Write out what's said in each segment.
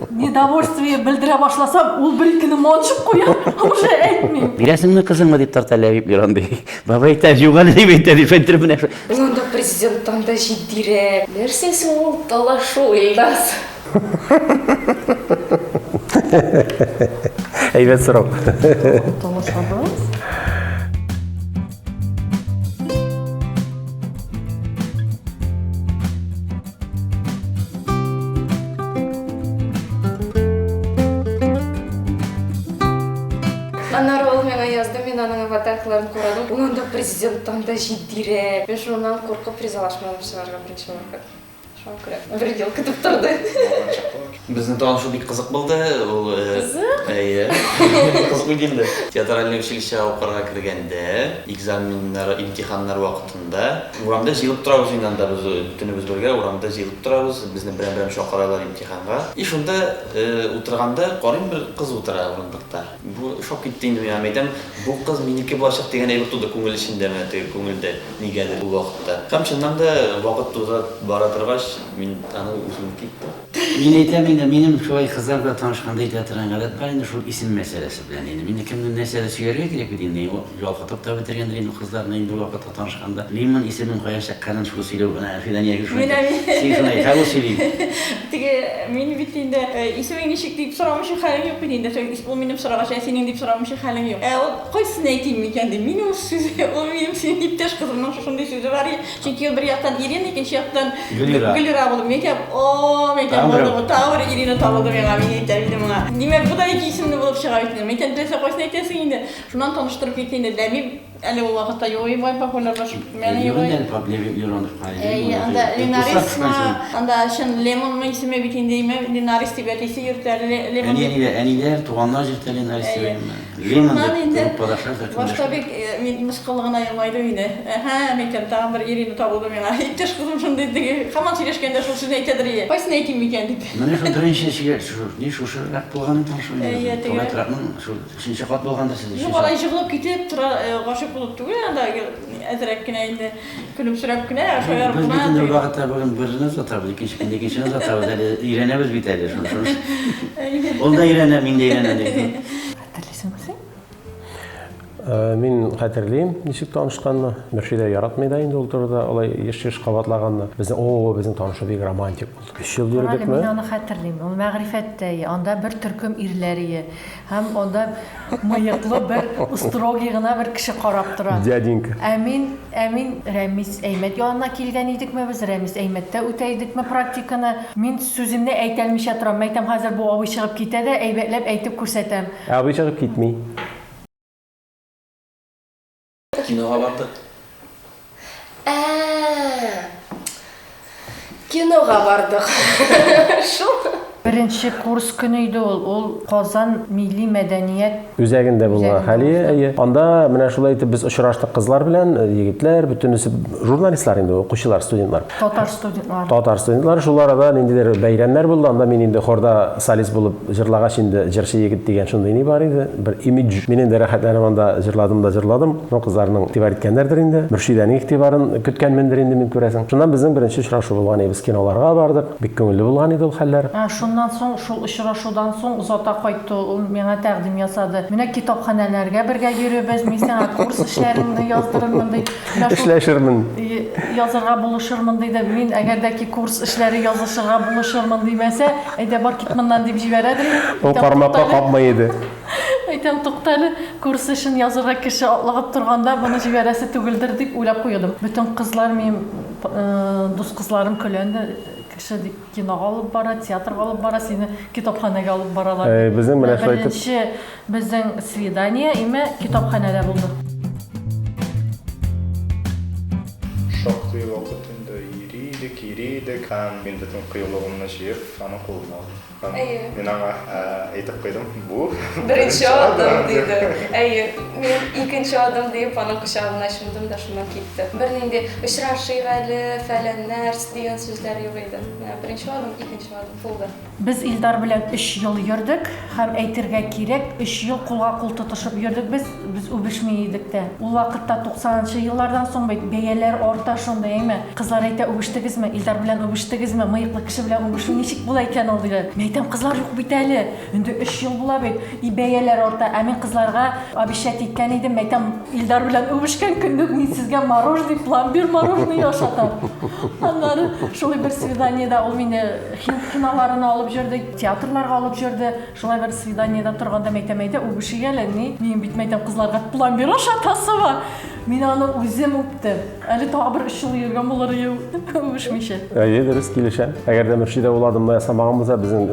Недовольствие білдіре башласам, ол бір-екіні маншып қояр, уже әйтмейм. Бересіңді қызыңма деп тарта ләбиплер андай. Баба айтар, жоғаны деп айтар, фәнтір бұна. Онда президенттан да жиддире. Нәрсесің ол талашу, Елдас? Әйбет сұрау. Талашабыз. Анар ол меңа язды, мен аның аватаркаларын көрадым. Онда президенттан да жиддире. Мен шунан қорқып ризалашмадым шығарға бірінші уақыт. Шуан көрек. Бір ел күтіп тұрды. Біздің танышу бик қызық болды. Қызық? Әйе. Қызық болды енді. Театральный училище оқырға кіргенде, экзаменнар, имтиханнар уақытында урамда жиылып тұрамыз, енді біз түніміз бірге урамда жиылып тұрамыз. Біздің бірін шоқыралар имтиханға. И шонда отырғанда қарайым бір қыз отыра орындықта. Бұл шок кетті енді мен айтам, бұл қыз менікі болашақ деген әйбір туды көңіл ішіндеме, көңілде негедір бұл уақытта. Һәм шыннан да уақыт ұзап бара тұрғаш, мен аны өзім кетті. Мен айтам енді, менің шолай қызларға танышқандай театран қалады бар енді шол исім мәселесі білән енді. Мен кімнің нәрселі сүйерге керек беді енді. Жалқы топта бітіргендер енді қызларына енді уақытта танышқанда. Леймін исімін қояшақ қанын шол сөйлеу, Фиданияға шолай. Қағыл сөйлеймін. Теге мен бит енді исімің нешік deyip сұрамышы қалың жоқ бит енді. Ол менің сұрағаша сенің deyip сұрамышы қалың жоқ. Ол қойсын айтайын екен де. Мен ол сөзі, ол менің сенің иптеш қызымның шошындай сөзі бар. Чөнки бір жақтан Ирина, екінші жақтан Гүлира болды. Мен айтам, тағы бір Ирина табылды мен айтам мына. Демек бұда екі есімді болып шыға бетінен. Мен тәнтіресе қойсын айтасың енді. Шунан таныштырып кеткенде дәмей әлі ол вақытта ойбай популярlaşып мені ойбай. Анда Линарис анда шын Лемон исеме битендейме Линарис деп атысы йөртәле Лемон. Әнилер туганлар җиртә Линарис дибәйме. Лемон дип подашар. Башка бик мен мышкылыгына елмайды инде. Мен тагын бер Ирина табылды миңа. Иптеш кызым шундый диге. Һаман сөйләшкәндә шул сүзне әйтәдер. Кайсын әйтим микән дип. Менә шул беренче шушы булган икән шул. Туган шул өченче кат булганда сез. Юк, алай җыгылып китеп тора гашык булып түгел, анда әзрәк кенә инде көлемсерәп кенә шояр Biz кына. bütün vaqtda bugün biriniz atabız, ikinciniz atabız. İğrenemiz biterdi şunu. Ol da İğrene, min de İğrene deydi. Hatırlıyorsun sen? Мен хәтерлейм, ничек танышканны. Мөршидә яратмый да инде ул турыда алай еш-еш кабатлаганны. Безнең танышу бик романтик булды. 3 ел йөрдекме? Мен аны хәтерлим. Ул мәгърифәттә, анда бер төркем ирләре, һәм анда мыеклы бер строгий гына бер кеше карап тора. Дяденька. Әмин Рәмис Әймәт янына килгән идекме без? Рәмис Әймәттә үтә идекме практиканы? Мин сүземне әйтәлмичә торам. Әйтәм, хәзер бу абый чыгып китә дә, әйбәтләп әйтеп күрсәтәм. Абый чыгып китми. Киноға барды. Киноға бардық. Шул. Беренче курс көне иде ул Казан милли мәдәният Үзәгендә булган хәлия. Анда менә шулай итеп без очраштык кызлар белән, егетләр, бөтенесе журналистлар инде, укучылар, студентлар. Татар студентлар шулар арада ниндидер бәйрәмнәр булды. Анда мин инде хорда солист булып җырлагач инде җырчы егет дигән шундый ни бар иде. Бер имидж. Мин инде рәхәтләнеп анда җырладым. Ну кызларның игътибар иткәннәрдер инде. Мөршидәнең игътибарын көткәнмендер инде мин күрәсең. Шуннан безнең беренче очрашу булган иде. Без киноларга бардык. Бик күңелле булган иде ул хәлләр. Шуннан соң, шул очрашудан соң озата кайтты, ул миңа тәкъдим ясады. Менә китапханәләргә бергә йөрибез, мин сиңа курс эшләреңне яздырырмын ди. Эшләшермен. Язырга булышырмын диде. Мин әгәр дә ки курс эшләре язышырга булышырмын димәсә, әйдә бар кит моннан дип җибәрәдер. Ул кармакка капмый иде. Әйтәм, туктале, курс эшен язырга кеше атлагып торганда, буны җибәрәсе түгелдер дип уйлап куйдым. Бүтән кызлар, минем дус кызларым көләнде. Кеше кинога алып бара, театрга алып бара, сине китапханәгә алып баралар. Безнең менә шулай итеп. Беренче безнең свидание име китапханәдә булды. Шактый вакытында йөридек, һәм мин бөтен кыюлыгымны җыеп, аны кулына алдым. Мен аңа әйтеп куйдым, бу Беренче адым диде. Мен икенче адым дип аның кочагына чумдым да шуннан китте. Бернинди очрашыйк әле, фәләннәр дигән сүзләр юк иде. Беренче адым, икенче адым булды. Без Илдар белән 3 ел йөрдек, һәм әйтергә кирәк, 3 ел кулга-кул тотышып йөрдек без үбешми идек дә. Ул вакытта 90-нчы еллардан соң бәяләр арта шундай әйме. Кызлар әйтә, үбештегезме? Илдар белән үбештегезме, мыйыклы кеше белән үбешү ничек була икән ул дигән. Мин әйтәм, кызлар юк бит әле. Инде 3 ел була бит. Бәяләр арта. Ә мин кызларга обещать иткән идем. Әйтәм, Илдар белән үбешкән көндә мин сезгә мороженое, пломбир мороженое ашатам. Аннары шулай бер свиданиедә ул мине киноларына алып җөрде, театрларга алып җөрде. Шулай бер свиданиедә торганда әйтәм, үбешегә әле ни? Мин бит әйтәм, кызларга пломбир ашатасы бар. Мин аны үзем үптем. Әле тагы бер 3 ел йөргән булыр үбешмичә. Дөрес килешә. Әгәр дә Мөршидә ул адымны ясамаган булса, безнең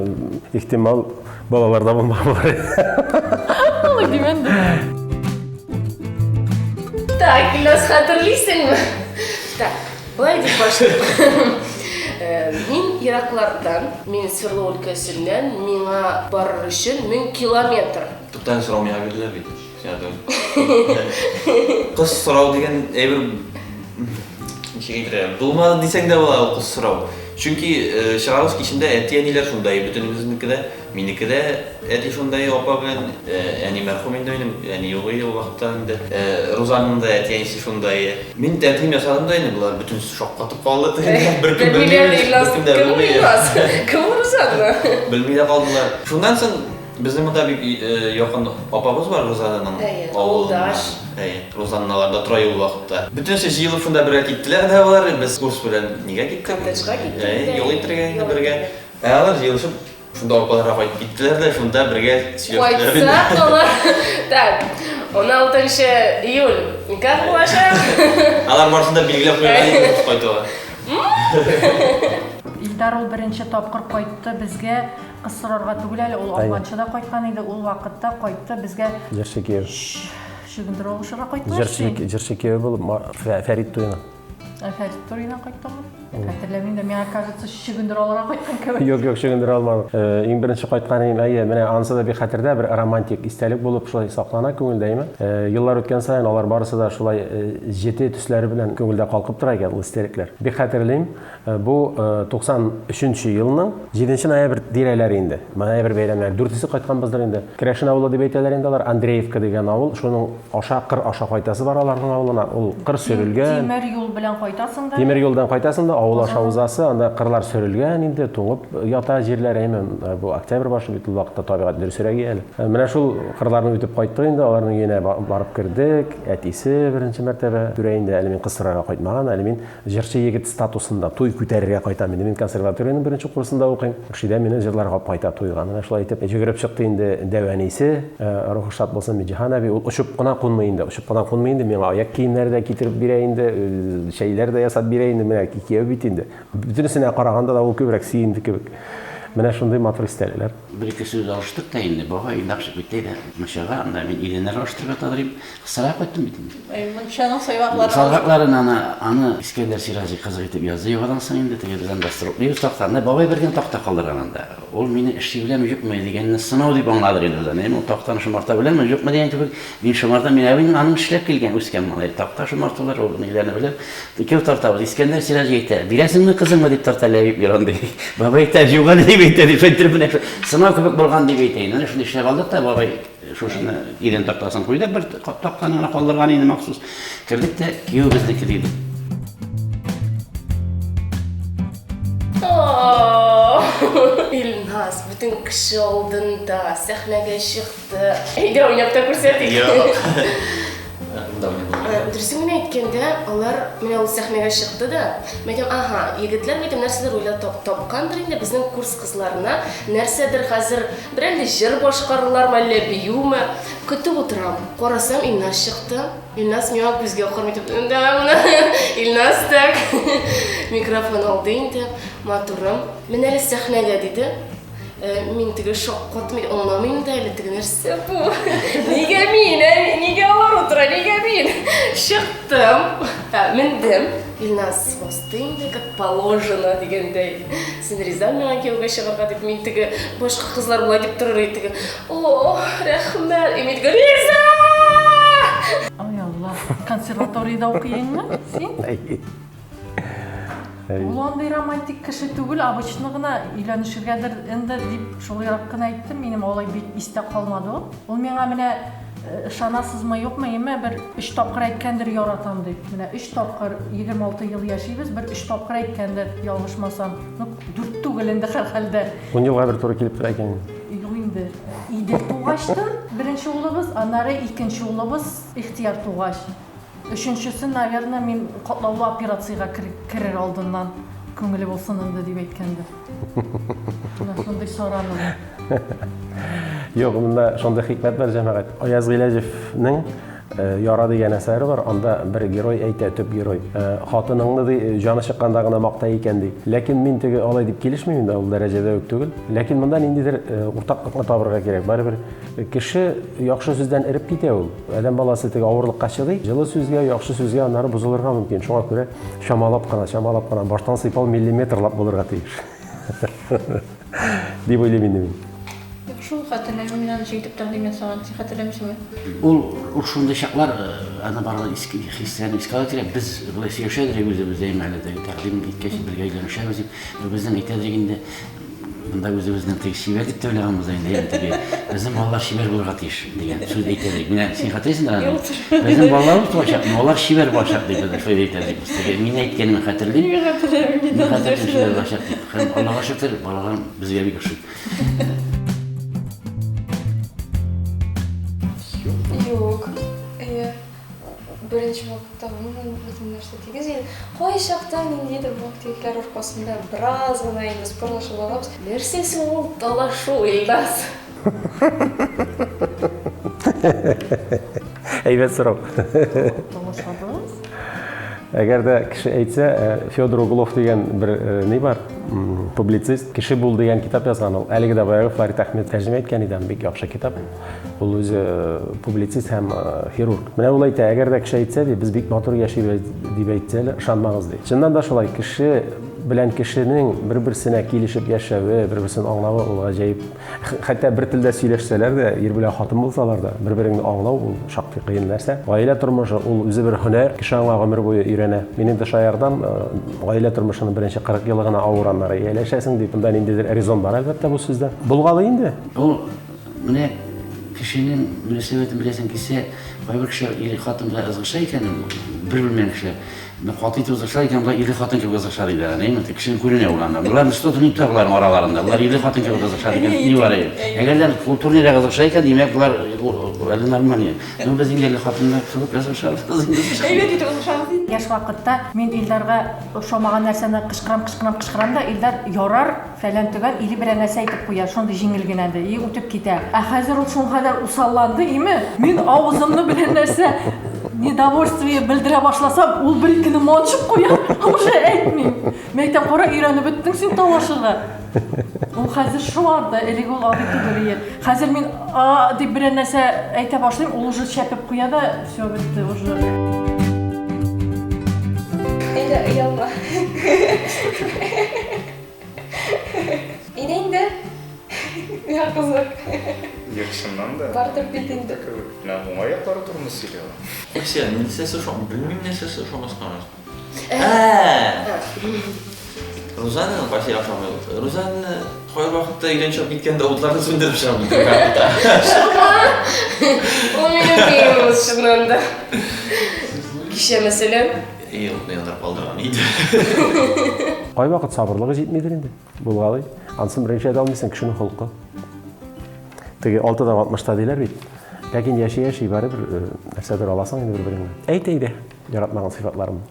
ихтимал балаларда булмаганлар. Алай димән. Так, Илназ, хәтерлисеңме? Так, былай дип башлыйм. Мин Ираклардан, мин Свердлов өлкәсеннән, миңа барыр өчен 1000 километр. Туптан сорамая бирделәр бит. Кыз сорау деген әйбер булмады дисәң дә була ул кыз сорау. Чөнки Шагаровский ичендә әти-әниләр шундай, бөтенебезнеке дә, минеке дә әти шундай, апа белән әни мәрхүм инде минем, әни юк иде ул вакытта инде. Розаның да әти-әнисе шундай. Мин тәмтим ясадым да инде, булар бөтен шаккатып калды. Бер кем белмәде. Кем Розаны? Белмәй дә калдылар. Шундан соң безнең монда бик якын апабыз бар Розаның авылдаш. Розанналарда тора ул вакытта. Бөтенсе җыелып шунда бергә киттеләр дә алар. Без курс белән нигә киттек? Коттеджга киттек. Юл итәргә инде бергә. Алар җыелышып шунда апаларга кайтып киттеләр дә шунда бергә сөйләштеләр. Кайтсак алар. Так, 16 июль. Никак булачак. Алар барысында билгеләп куйган кайтуга. Илдар ул беренче тапкыр кайтты безгә. Кыз сорарга түгел әле, ул Албанчада кайткан иде. Ул вакытта кайтты безгә. Җырчыкер. Шигендер алышырга кайтты. Җырчыкер булып Фәрит туена. Фәрит туена кайттымы? Хәтерләмим дә, миңа кажется, шигендер алырга кайткан кебек. Юк, шигендер алмадым. Иң беренче кайтканым, менә анысы да бик хәтердә, бер романтик истәлек булып шулай саклана күңелдәме. Еллар үткән саен алар барысы да шулай җете төсләре белән күңелдә калкып тора икән ул истәлекләр. Бик хәтерлим. Бу 93 елның 7 ноябрь тирәләре инде. Ноябрь бәйрәмнәре 4-се кайтканбыздыр инде. Кирәшен авылы дип әйтәләр инде алар. Андреевка дигән авыл, шуның кыр аша кайтасы бар аларның авылына. Ул кыр сөрелгән. Тимер юл белән кайтасың да. Тимер юлдан кайтасың да, авыл аша узасы, анда кырлар сөрелгән инде, туңып ята җирләр әймен. Бу октябрь башы бит ул вакытта табигать дөресрәк әле. Менә шул кырларны үтеп кайттык инде, аларның өенә барып кердек. Әтисе беренче мәртәбә түрәйендә, әле мин кысырга кайтмаган, әле мин җырчы егет статусында туй күтәрергә кайтам инде. Мин консерваториянең беренче курсында укыйм. Шидә мине җырларга кайта туйга. Менә шулай итеп җигереп чыкты инде дәвәнисе. Рухы шат булсын Җиһан әби, ул очып кына кунмый инде. Очып кына кунмый инде. Миңа аяк киемнәре дә китереп бирә инде, шәйләр дә ясап бирә инде. Менә икәү бит инде. Bütünsüne karaganda da o kübrek siyindi kebek. Менә шундый матур истәлеләр. Бер-ике сүз алыштык та инде. Бага индакчы битте дә. Мәшәгә анда мин иленә алыштырга тадрим. Кысыра кайттым бит инде. Мончаның сайваклары. Сайвакларын аны Искәндәр Сиражи кызык итеп язды. Югадан соң инде тегелдән бастырып. Ни тактаны бабай бергән такта калдырган анда. Ул мине эшли беләм юкмы дигәнне сынау дип аңладыр инде. Менә ул тактаны шомарта беләмме юкмы дигән кебек. Мин шомарта мин әвин аның эшләп килгән үскән малай. Такта шомарталар ул ниләрне беләп. Икәү тартабыз. Искәндәр Сиражи әйтә. Бирәсеңме кызыңмы дип тарта ләбип йөрәнде. Бабай әйтә юган дип әйтә. Сынау кебек булган дип әйтәйин. Әнә шундый эшләп алдык та бабай шушыны ирен тактасын куйдык, бер тактаны калдырган инде махсус. Кирдек тә кию безнеке диде. Илназ бүтән кеше алдында сәхнәгә чыкты. Әйдә уйнап та күрсәтик. Дөресен әйткәндә, алар менә ул сәхнәгә чыкты да. Мәйтәм, егетләр мәйтәм нәрсәдер уйлап тапкандыр инде безнең курс кызларына. Нәрсәдер хәзер берәр җыр башкарулармы, әллә биюме? Көтеп утырам. Карасам, Илназ чыкты. Илназ миңа күзгә кармый. Илназ так. Микрофон алды инде. Матурым. Мен әле сәхнәгә диде. Мин теге шок катмый, аңламыйм да әле теге нәрсә бу. Нигә мин? Нигә алар утыра? Нигә мин? Чыктым. Мендем. Илназ басты инде, как положено дигәндәй. Син ризамы миңа кияүгә чыгарга дип, мин теге башка кызлар була дип торыр иде теге. О, рәхмәт. Мин теге риза! Ай Алла, консерваторияда укыйыңмы син? Ул андый романтик кеше түгел, обычно гына өйләнешергәдер инде дип шулайрак кына әйттем. Минем алай бик истә калмады ул. Ул миңа менә Ышанасызмы юкмы, bir 3 тапкыр әйткәндер яратам дип. Менә 3 тапкыр 26 ел яшибез, bir 3 тапкыр әйткәндер, ялгышмасам. 4 түгел инде һәрхәлдә. 10 елга бер туры килеп тора икән. Юк инде. Идел тугачты, беренче улыбыз, аннары икенче улыбыз ихтияр тугач. Өченчесе, наверное, мин катлаулы операциягә керер алдыннан күңеле булсын инде дип әйткәндер. Менә шундый сораным. Юк, монда шундый хикмәт бар җәмәгать. Аяз Гыйләҗевнең Яра дигән әсәре бар. Анда бер герой әйтә, төп герой. Хатыныңны ди җаны чыкканда гына мактай икән ди. Ләкин мин теге алай дип килешмим инде, ул дәрәҗәдә үк түгел. Ләкин монда ниндидер уртаклыкны табырга кирәк. Барыбер кеше яхшы сүздән иреп китә ул. Адәм баласы теге авырлыкка чыдый. Җылы сүзгә, яхшы сүзгә аннары бузылырга мөмкин. Шуңа күрә чамалап кына баштан сыйпал миллиметрлап булырга тиеш. Дип уйлыйм инде мин. Шул хатırlamıyorum, ben şeytip taqdim etsen, hatırlamıyorsun. Ул шундай чаклар аны барлы иске хисләрне искә алып кирәк. Біз булай сөйләшәдер үзебездә мәгълүмат тәкъдим иткәч бергә әйләнешәбез дип. Безнең әйтәдер инде монда үзебезнең теге шибәр дип тәүләгәнбез инде. Теге безнең балалар шибәр булырга тиеш дигән сүз әйтәдер. Менә син хатırlыйсыңдыр аны. Безнең балаларыбыз туачак, алар шибәр булачак дип без әйтәдер. Теге мин әйткәнне хатırlыйм. Мин хатırlыйм шибәр булачак дип. Һәм Аллаһка шөкер, балалар безгә бик ошый. Yok. Birinci vaqtda bütün нәрсә тигез ел. Кайчакта ниндидер вакытлар аркасында бераз гына инде спорлашып алабыз. Нәрсәсе ул талашу Илдас? Әйбәт сорау. Әгәр дә кеше әйтсә, Федор Углов дигән бер ни бар, публицист, кеше бул дигән китап язган ул. Әлеге дә баягы Фарит Әхмәт тәрҗемә иткән иде, бик яхшы китап. Ул үзе публицист һәм хирург. Менә ул әйтә, әгәр дә кеше әйтсә, без бик матур яшибез дип әйтсә, ышанмагыз ди. Чыннан да шулай, кеше белән кешенең бер-берсенә килешеп яшәве, бер-берсен аңлавы ул гаҗәеп. Хәтта бер телдә сөйләшсәләр дә, ир белән хатын булсалар да, бер-береңне аңлау ул шактый кыен нәрсә. Гаилә тормышы ул үзе бер һөнәр, кеше аңа гомер буе өйрәнә. Мин инде шаярдан гаилә тормышының беренче 40 елы гына авыраннары яшәсен дип, монда ниндидер резон бар әлбәттә бу сүздә. Булгалы инде. Ул менә кешенең мөнәсәбәтен беләсең кисә, кайбер кеше ир хатынга ызгыша икән, бер белмәгән кеше. Хатын узыша икән, ир хатын кебек узыша иде, әйеме? Кешенең күренә ул анда. Булар что-то не таглар араларында. Булар ир хатын кебек узыша икән, ни бар икән? Әгәр культурныйрак узыша икән, димәк булар әле нормаль. Ну без инде хатынга кебек узышабыз. Әйбәт итеп узышабыз. Яш вакытта мин Илдарга ошамаган нәрсәне кычкырам да Илдар ярар, фәлән түгел, ире белән нәрсә әйтеп куя, шундый җиңел генә дә, үтеп китә. Ә хәзер ул шуңа кадәр усалланды, име? Мин авызымны белән нәрсә недовольствие белдерә башласам, ул бер икене манчып куя, уже әйтмим. Мәктәп кара өйрәнеп беттең син талашырга. Ул хәзер шуарда, элек ул ады түгел. Хәзер мин дип бер нәрсә әйтә башлыйм, ул уже шәпеп куя да, всё бетте уже. Ялма. İneyinde. Ya kızım. Yakışımdan da. Vardır bildiğinde. Ne bu ayakları durmuş siliyor. Sen ne sesi şu an bilmem ne sesi şu an nasıl? Ruzan'ın başı yaşamıyor. Ruzan koyar vakitte ilençop gitken davutlarını söndürüp şamıyor. Onu yapıyoruz şundan. Kişiye mesela. İyi olmayanlar kaldırған iyiydi. Кай вакыт сабырлыгы җитмидер инде. Булгалы. Ансын беренче әйтә алмыйсың кешенең холкы. Теге 6-дан 60-та диләр бит. Ләкин яши барыбер нәрсәдер аласың инде бер-береңне. Әйт әйдә, яратмаган сыйфатларым.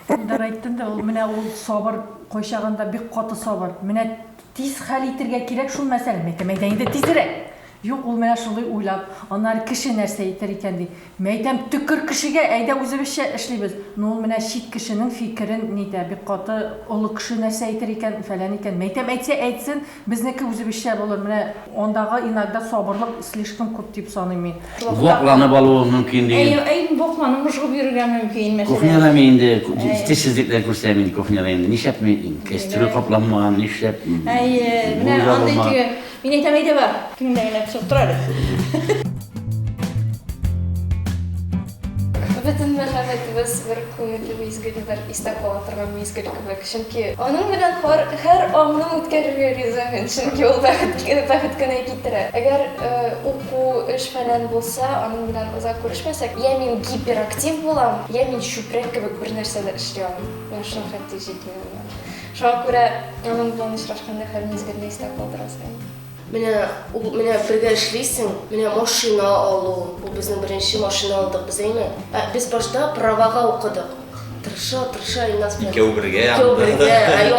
Илдар әйттем дә, ул менә ул сабыр кайчаганда бик каты сабыр. Менә тиз хәл итәргә кирәк шул мәсьәлә. Мәйтәм инде тизрәк. Юк, ул менә шулай уйлап, аннары кеше нәрсә әйтер икән ди. Мәйтәм төкер кешегә, әйдә үзебезчә эшлибез. Ну ул менә шит кешенең фикерен нидә бик каты олы кеше нәрсә әйтер икән, фәлән икән. Мәйтәм әйтсә әйтсен, безнеке үзебезчә булыр. Менә ондагы иногда сабырлык слишком күп дип саныйм мин. Вакланып алуы мөмкин диген. Әйбәт бокланып мыжгып йөрергә мөмкин мәсәлән. Кухняда мен инде тезсезлекләр күрсәм инде кухняда инде. Нишләп мин кәстрүл капламаган, нишләп? Менә андый түгел. Мин әйтәм әйдә бар. Кемдә генә төшеп тора. Bütün merhametimiz bir ko'ngilli mezgil, bir istab ola turgan mezgil kebek. Chunki onun bilan har anni o'tkazishga rizoman. Chunki u baxtga keltiradi. Agar o'quv ish falan bo'lsa, onun bilan uzoq ko'rishmasak, ya men giperaktiv bo'laman, ya men shuprak kebek bir narsalar ishlayman. Men shuni hattijiman. Shunga ko'ra onun bilan ishlashganda har mezgilni istab qoldirasman. Менә бергә эшлисең, менә машина алу, бу безнең беренче машина алдык без әйме. Без башта правага укыдык. Тырыша иннас белән. Икәү бергә.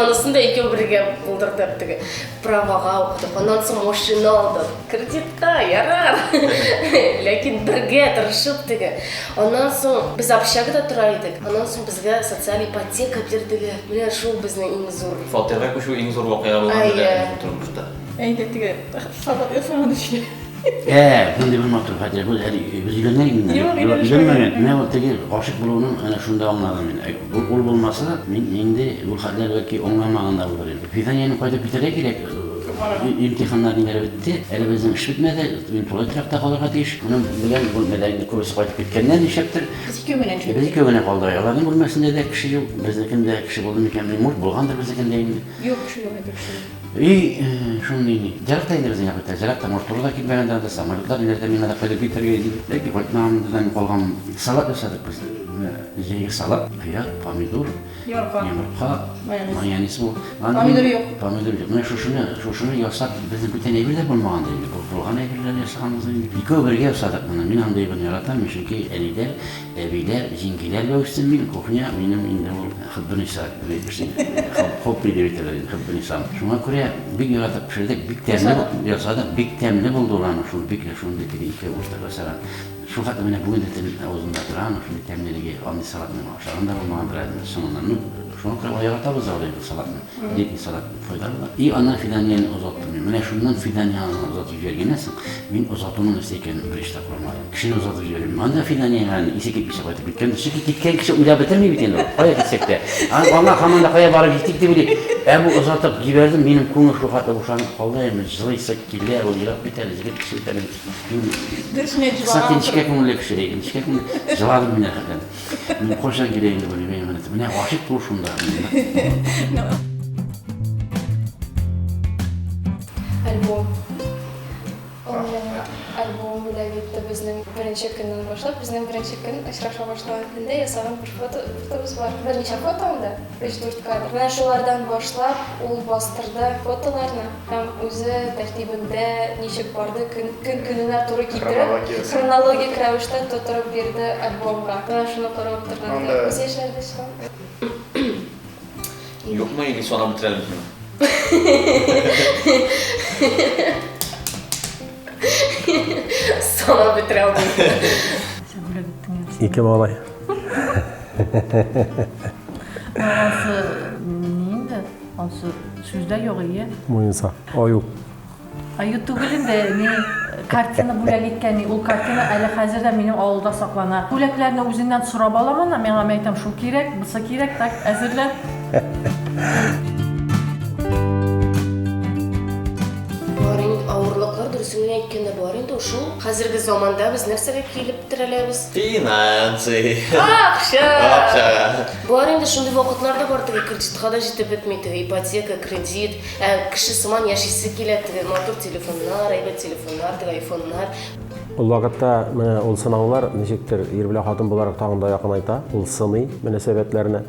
Анысын да икәү бергә булдырдык теге. Правага укыдык. Аннан соң машина алдык. Кредитка ярар. Ләкин бергә тырышып теге. Аннан соң без общагада тора идек. Аннан соң безгә социаль ипотека бирделәр. Менә шул безнең иң зур. Фатирга күчү иң зур вакыйга булган тормышта. Eğitimde sabah yasağını düşünüyor. Ben de bilmem tabii Fatih, bu biz ilanlar gibi. Bilmem ne o teki aşık bulunun ana şunda anladım ben. Ol bulmasa mende bu hadler belki onlamağında olur. Fidaniyenin koyda bitirek gerek. İmtihanlar dinlere bitti. Ele bizim iş bitmedi. Ben tuvaletrakta kalırga deyiş. Bunun bilen bu medeniyet kursu koyup bitkenden işeptir. Biz iki öğüne kaldı. Yalanın bulmasında da kişi yok. Bizdekinde kişi buldu mükemmel mut bulgandır bizdekinde indi. Yok şu yok öyle bir şey. İyi, şunu diyeyim. Jarakta indirizin yapıtlar. Jarakta morturda ki ben de samarlıklar ileride minada koyup bitirge edildi. Belki koyutmağımızdan kolgan salat yasadık biz. Jeyik salat, kıyak, pomidor, yumurta, mayonez bu. Pomidor yok. Pomidor yok. Ben şunu yasak bizim bütün evler bulmağında indi. Bulgan evler yasağımızda indi. İki öbürge yasadık bana. Min anda evini yaratan çünkü eliler, eviler, zingilerle üstün min kokunya benim indi bu hıbbın isa'd. Hoppi de bitirelim hıbbın isa'd. Şuna göre bir yaratıp pişirdik, bir temli yasadık, bir temli buldularını şunu bir kere şunu dedi iki usta mesela. Şu kadar bana bugün de ağzımda duran, şimdi temlilige anne salatını aşağında bulmağın birazdan sonundan şuna kadar o yaratabız oraya salatını. Dedi salat faydalı da. İyi ana fidaniyenin uzattım. Bana şundan fidaniyenin uzatıp vergenesin. Ben uzatımın isteyken bir işte kurmayayım. Kişinin uzatıp veriyorum. Ben de fidaniyenin ise gitmişe koydu. Çünkü gitken kişi uyla bitirmeyi bitiyor. Kaya gitsek de. Allah kamanda kaya varıp gittik de bile. Ben bu uzatıp giverdim. Benim konu şu kadar boşanıp kaldı. Zılıysak giller o yırak biter. Zıgıt kişi biter. Zaten şikayet onunla kişileydim. Şikayet onunla cıladım bine kadar. Ben koşan gireyim de böyle benim anlattım. Ne aşık duruşunda. Album bilan bitta bizning birinchi kundan boshlab, bizning birinchi kun ishlashga boshlaganda yasagan bir fotomiz bor. Bir necha foto unda, 3-4 kadr. Mana shulardan boshlab u bostirdi fotolarni. Ham o'zi tartibida nechik bordi, kun-kuniga to'g'ri keltirib, xronologik ravishda to'tirib berdi albomga. Mana shuni qarab turganda o'zi ishlardi shu. Yo'qmi, yili sona bitirelim shuni. Sana bitiralım. İki malay. Ansı neydi? Ansı sözde yok iyi. Muyunsa. O yok. YouTube'un de ne kartını bulak etkeni, o kartını әлі hazırda benim avluda saklana. Bulaklarını özünden sorab alaman, men aytam şu kerek, bulsa kerek, tak hazırla. Ağırlıklar dürüsünü aytkanda бар енді ошол қазіргі заманда біз нәрсеге келіп тірелебіз? Финансы. Акча. Бар енді шундай вакытларда бар теге кредитка да жетип бетмей, теге ипотека, кредит, киши сыман яшисе келет, теге мотор телефоннар, әйбәт телефоннар, теге айфоннар. Ул вакытта менә ул сынаулар ничектер ир белән хатын буларак тагын да якын айта. Ул сыный мөнәсәбәтләрне.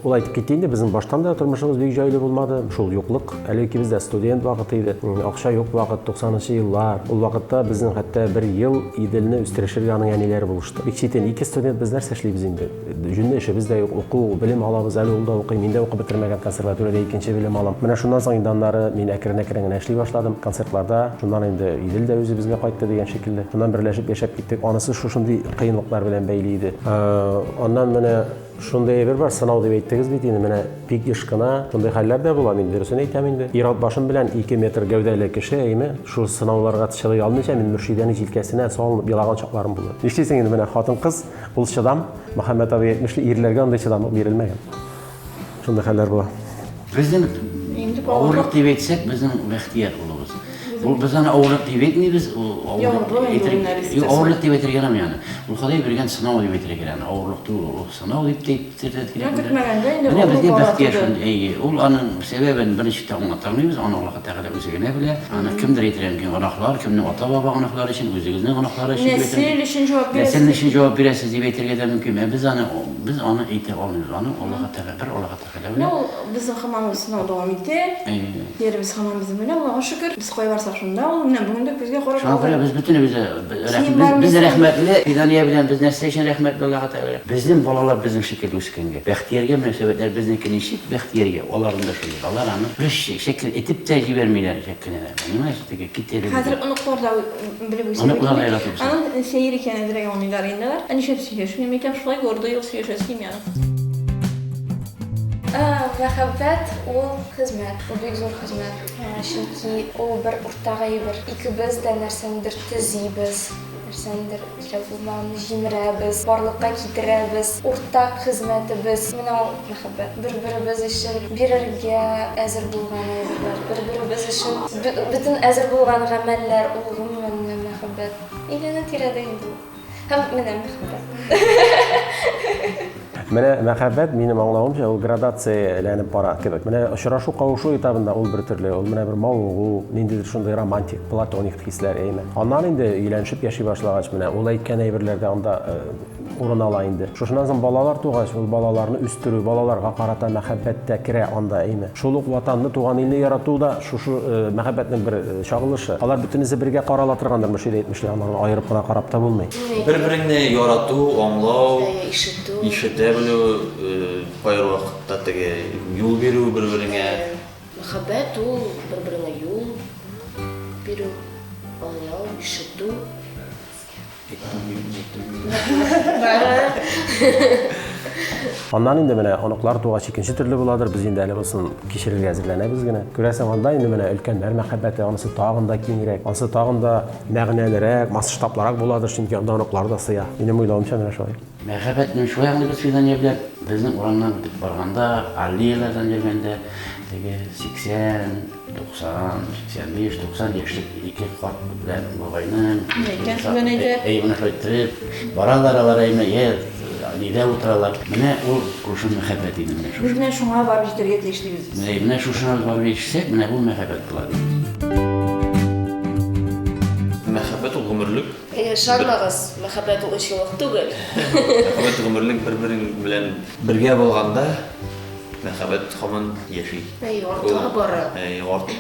Ул әйтеп китте инде, безнең баштан да тормышыбыз бик җайлы булмады. Шул юклык. Әле ки бездә студент вакыты иде. Акча юк вакыт 90-нчы еллар. Ул вакытта безнең хәтта бер ел иделне үстерешергә аның әниләре булышты. Бик читен ике студент без нәрсә эшлибез инде. Җүнле эшебез дә юк, уку, белем алабыз, әле ул да укый, мин дә укып бетермәгән консерваториядә икенче белем алам. Менә шуннан соң инде аннары мин әкрен-әкрен генә эшли башладым концертларда. Шуннан инде идел дә үзе безгә кайтты дигән шикелле. Шуннан берләшеп яшәп киттек. Анысы шушындый кыенлыклар белән бәйле иде. Аннан менә шундай бер бар сынау дип әйттегез бит инде. Менә бик еш кына шундай хәлләр дә була. Мин дөресен әйтәм инде. Ират башым белән 2 метр гәүдәле кеше, әйме, шу сынауларга чыгый алмыйча мин Мөршидәнең җилкәсенә салынып елаган чакларым булды. Нишлисең инде менә хатын-кыз, ул чыдам, Мөхәммәд абый әйтмешли, ирләргә андай чыдамлык бирелмәгән. Шундай хәлләр була. Bizden ağırlık diye etsek bizim ihtiyar oluruz. Bu biz ana ağırlık diye etmiyoruz. Yok, bu oyunlar istiyorsun. Ağırlık diye getirgenem yani. Bu kadar bir sınav diye getirgelen. Ağırlıkta sınav diye getirgelen. Ben kütmegende indi Ne bizde ağırlık bekliyor olarak şunu. İyi. Ol anın sebebi ben işte anlatamıyoruz. Analığa takılı üzerine bile. Ana kimdir yetiren ki anaklar, kimnin ata baba anakları için, özünüzün anakları için. Nesil için cevap verirsin. Nesil için cevap verirsiz diye getirgelen mümkün. Biz ana eğitim almıyoruz. Allah'a takılı. Ne o bizim hamamız sınav devam etti. Yerimiz hamam bizim bile Allah'a şükür. Biz koyarsak şunda ol. Ne bugün de bizge şu an böyle biz bütün biz rahmetli Fidaniye bilen biz nesli için rahmetli Allah'a takılı. Bizim balalar bizim şekilde üskenge. Bəxtiyarga münasebetler bizimkini işit bəxtiyarga. Onların da şöyle. Allah anı bir şekil etip tercih vermeyler şekline. Nima işte kitleri. Hazır unuklarda bile bu Unuklarda yaratılmış. Anın seyir iken direkt onaylar indeler. Hani şöyle söylüyor. Mekan şulay gorda yol söylüyor yani. Мәхәббәт ул хезмәт, ул бик зур хезмәт. Чөнки ул бер уртагы бер икебез дә нәрсәндер төзибез, нәрсәндер булмаган җимерәбез, барлыкка китерәбез. Уртак хезмәтебез менә ул мәхәббәт. Бер-беребез өчен бирергә әзер булган әйберләр, бер-беребез өчен бөтен әзер булган гамәлләр ул гомумән мәхәббәт. Иләне тирәдә инде. Һәм менә мәхәббәт. Менә мәхәббәт минем аңлавымча ул градацияләнеп бара кебек. Менә очрашу кавышу этабында ул бер төрле, ул менә бер мавыгу, ниндидер шундый романтик, платоник хисләр әйме. Аннан инде өйләнешеп яши башлагач менә ул әйткән әйберләрдә анда урын ала инде. Шушыннан соң балалар тугач, ул балаларны үстерү, балаларга карата мәхәббәттә керә анда әйме. Шул ук ватанны, туган илне ярату да шушы мәхәббәтнең бер чагылышы. Алар бүтүнесе бергә карала торгандыр, мөшәһидә әйтмешләр, аларны аерып кына карап та булмый. Bir-birini yaratу, аңлау, ишетү. ишетә белү, кайыр вакытта теге юл бирү bir-birine. Мәхәббәт ул бер-береңә юл бирү, аңлау, ишетү. Аннан инде менә аныклар тугач икенче төрле буладыр. Без инде әле булсын кичерергә әзерләнәбез генә. Күрәсең анда инде менә өлкәннәр мәхәббәте анысы тагын да киңрәк, анысы тагын да мәгънәлерәк, масштаблырак буладыр, чөнки анда аныклар да сыя. Минем уйлавымча менә шулай. Мәхәббәтнең шулай аңлый без Фидания белән безнең урамнан барганда 50 еллардан җиргәндә теге 80, 90, 85, 90 яшьлек ике карт белән бабайның әйбен шайтырып баралар алар әйме нидә утыралар. Менә ул шушы мәхәббәт иде менә Biz шушы. менә шуңа барып җитәргә тиешлебез. Менә шушына барып җитсәк, менә бу мәхәббәт була. Мәхәббәт ул гомерлек. Шанмагыз, мәхәббәт ул өч еллык түгел. Мәхәббәт гомерлек бер-берең белән бергә булганда мәхәббәт һаман яши. Арта бара.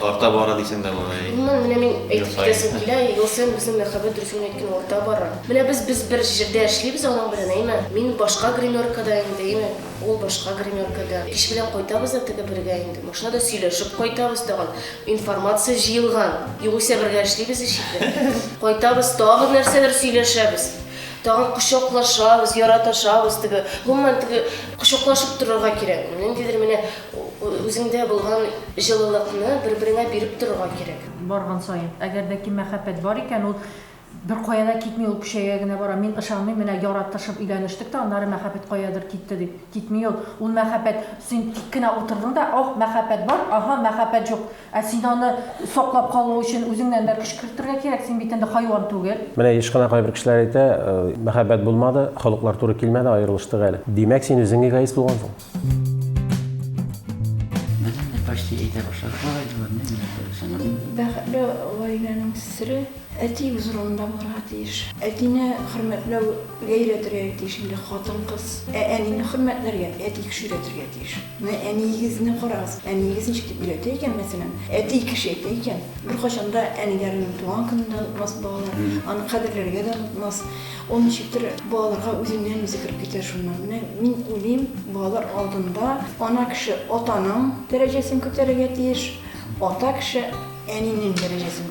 Арта бара дисәң дә булмый. Менә мин әйтеп китәсем килә, ел саен безнең мәхәббәт дөресен әйткән арта бара. Менә без бер җирдә эшлибез аның белән, әйме. Мин башка гримеркада инде, әйме. Ул башка гримеркада. Кич белән кайтабыз да теге бергә инде. Машинада сөйләшеп кайтабыз тагын. Информация җыелган. Югыйсә бергә эшлибез ишектә. Кайтабыз тагын нәрсәләр сөйләшәбез. Тагын кочаклашабыз, яратышабыз, теге гомумән теге кочаклашып торырга кирәк. Ниндидер менә үзеңдә булган җылылыкны бер-береңә биреп торырга кирәк. Барган сайын. Әгәр дә ки мәхәббәт бар икән, ул бер каяда китми, ул көчәя генә бара. Мин ышанмыйм, менә яратышып өйләнештек тә, аннары мәхәббәт каядыр китте дип. Китми ул. Ул мәхәббәт, син тик кенә утырдың да, мәхәббәт бар, мәхәббәт юк. Ә син аны саклап калу өчен үзеңнән дә көч кертергә кирәк, син бит инде хайван түгел. Менә еш кына кайбер кешеләр әйтә, мәхәббәт булмады, халыклар туры килмәде, аерылыштык әле. Димәк, син үзең эгоист булгансың. Почти әйтә башладылар, Бәхетле гаиләнең сире әти хузурында булырга тиеш. Әтине хөрмәтләү гайрәтергә тиеш, инде хатын-кыз. Әнине хөрмәтләргә, әти кеше өйрәтергә тиеш. Менә әнигезне карагыз. Әнигез ничек дип өйрәтә икән, мәсәлән, әти кеше әйтә икән. Беркайчан да әниләрнең туган көнендә унытмас балалар, аны кадерләргә дә унытмас. Ул ничектер балаларга үзеннән үзе киреп китә шуннан. Менә мин уйлыйм, балалар алдында ана кеше атаның дәрәҗәсен күтәрергә тиеш. Ата кеше әнинең дәрәҗәсен